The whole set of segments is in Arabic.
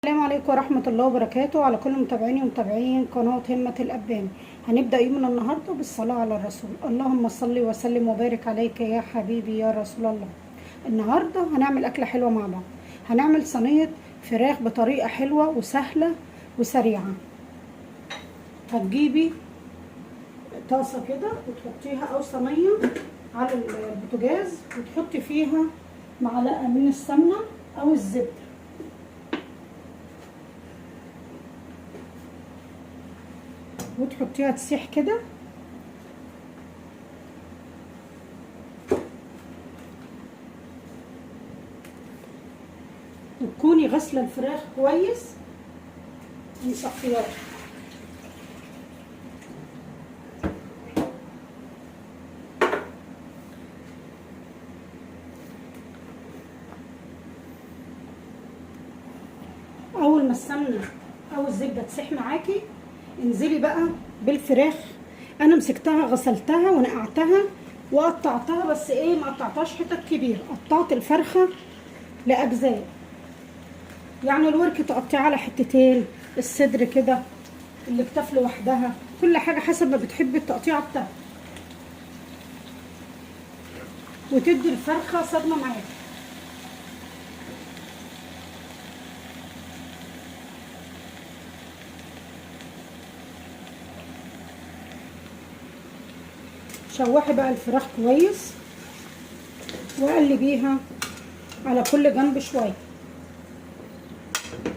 السلام عليكم ورحمة الله وبركاته على كل متابعيني ومتابعين قناة همة الأبان. هنبدأ يومنا النهاردة بالصلاة على الرسول. اللهم صل وسلم وبارك عليك يا حبيبي يا رسول الله. النهاردة هنعمل أكلة حلوة مع بعض. هنعمل صينية فراخ بطريقة حلوة وسهلة وسريعة. هتجيبي طاسة كده وتحطيها أو صينية على البوتاجاز وتحطي فيها معلقة من السمنة أو الزبدة، وتحطيها تسيح كده. وتكوني غسله الفراخ كويس ومصفياها. اول ما السمنه او الزبده تسيح معاكي انزلي بقى بالفراخ. انا مسكتها غسلتها ونقعتها وقطعتها، بس ما قطعتهاش حتت كبيره، قطعت الفرخه لاجزاء. يعني الورك تقطعيه على حتتين، الصدر كده، الاكتاف لوحدها، كل حاجه حسب ما بتحبي التقطيعه بتاعتها، وتدي الفرخه صدمه معاكي. شوحي بقى الفراخ كويس وقلبيها على كل جنب شويه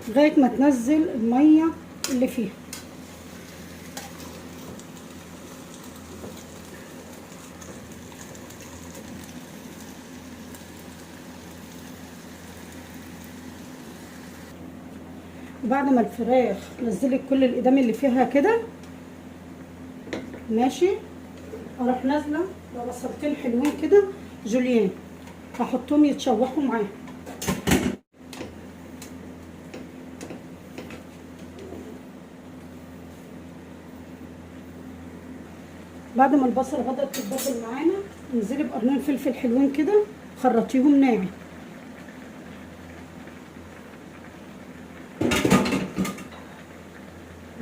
لغايه ما تنزل الميه اللي فيها. وبعد ما الفراخ نزلت كل الإدام اللي فيها كده ماشي، اروح نازله ببصلتين حلوين كده جوليان، هحطهم يتشوحوا معاها. بعد ما البصل بدأت تتبصل معانا انزلي بقرنين فلفل حلوين كده، خرطيهم ناعم.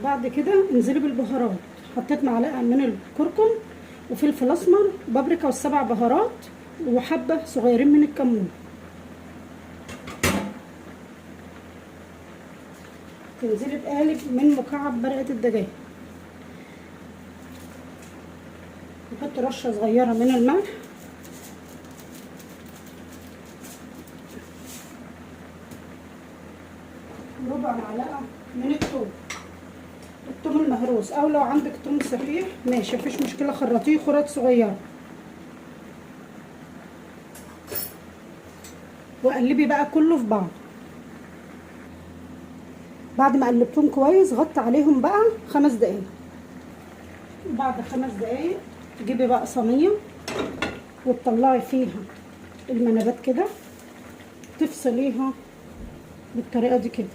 بعد كده انزلي بالبهارات. حطيت معلقه من الكركم وفلفل اسمر وبابريكا والسبع بهارات وحبه صغيرين من الكمون. تنزلي بقالب من مكعب مرقه الدجاج، نحط رشه صغيره من الملح، وربع معلقه من الثوم المهروس، او لو عندك ثوم صحيح ماشي مفيش مشكله، خرطيه خرط صغيره. وقلبي بقى كله في بعض. بعد ما قلبتهم كويس غطي عليهم بقى 5 دقايق. بعد 5 دقايق تجيبي بقى صينيه وتطلعي فيها المنابات كده، تفصليها بالطريقه دي كده.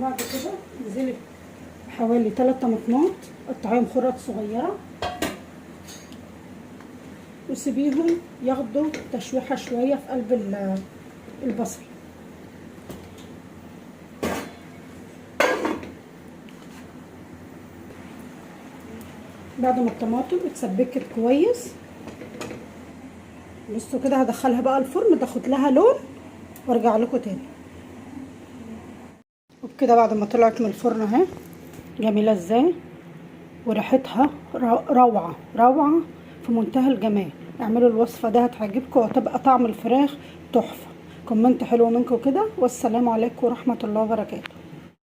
بعد كده انزلي حوالي 3 طماطمات قطعيهم خرط صغيره، وسيبيهم ياخدوا تشويحه شويه في قلب البصل. بعد ما الطماطم اتسبكت كويس بصوا كده، هدخلها بقى الفرن تاخد لها لون وارجع لكم تاني. وبكده بعد ما طلعت من الفرن اهي جميله ازاي، وريحتها روعه روعه في منتهى الجمال. اعملوا الوصفه دي هتعجبكم وهتبقى طعم الفراخ تحفه. كومنت حلو منكم كده، والسلام عليكم ورحمه الله وبركاته.